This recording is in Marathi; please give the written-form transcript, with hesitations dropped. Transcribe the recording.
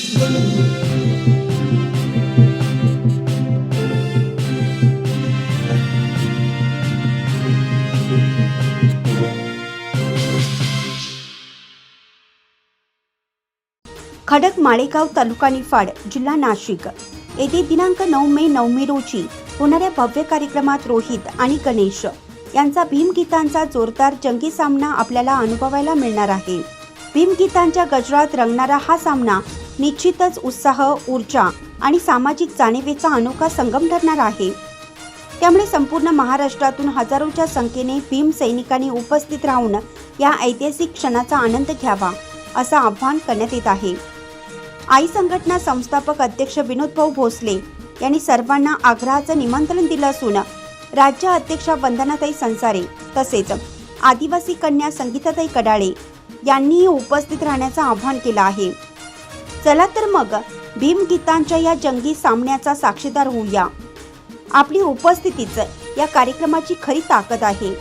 खडक माळेगाव तालुका निफाड जिल्हा नाशिक येथे दिनांक 9 मे नवमी रोजी होणाऱ्या भव्य कार्यक्रमात रोहित आणि गणेश यांचा भीमगीतांचा जोरदार जंगी सामना आपल्याला अनुभवायला मिळणार आहे। भीमगीतांच्या गजरात रंगणारा हा सामना निश्चितच उत्साह, ऊर्जा आणि सामाजिक जाणीवेचा अनोखा संगम ठरणार आहे। त्यामुळे संपूर्ण महाराष्ट्रातून हजारोच्या संख्येने भीम सैनिकांनी उपस्थित राहून या ऐतिहासिक क्षणाचा आनंद घ्यावा असं आवाहन करण्यात येत आहे। आई संघटना संस्थापक अध्यक्ष विनोद भाऊ भोसले यांनी सर्वांना आग्रहाचं निमंत्रण दिलं असून राज्य अध्यक्षा वंदनाताई संसारे तसेच आदिवासी कन्या संगीताताई कडाळे यांनीही उपस्थित राहण्याचं आवाहन केलं आहे। चला तर मग भीमगीतांच्या या जंगी सामन्याचा साक्षीदार होऊया। आपली उपस्थितीच या कार्यक्रमाची खरी ताकद आहे।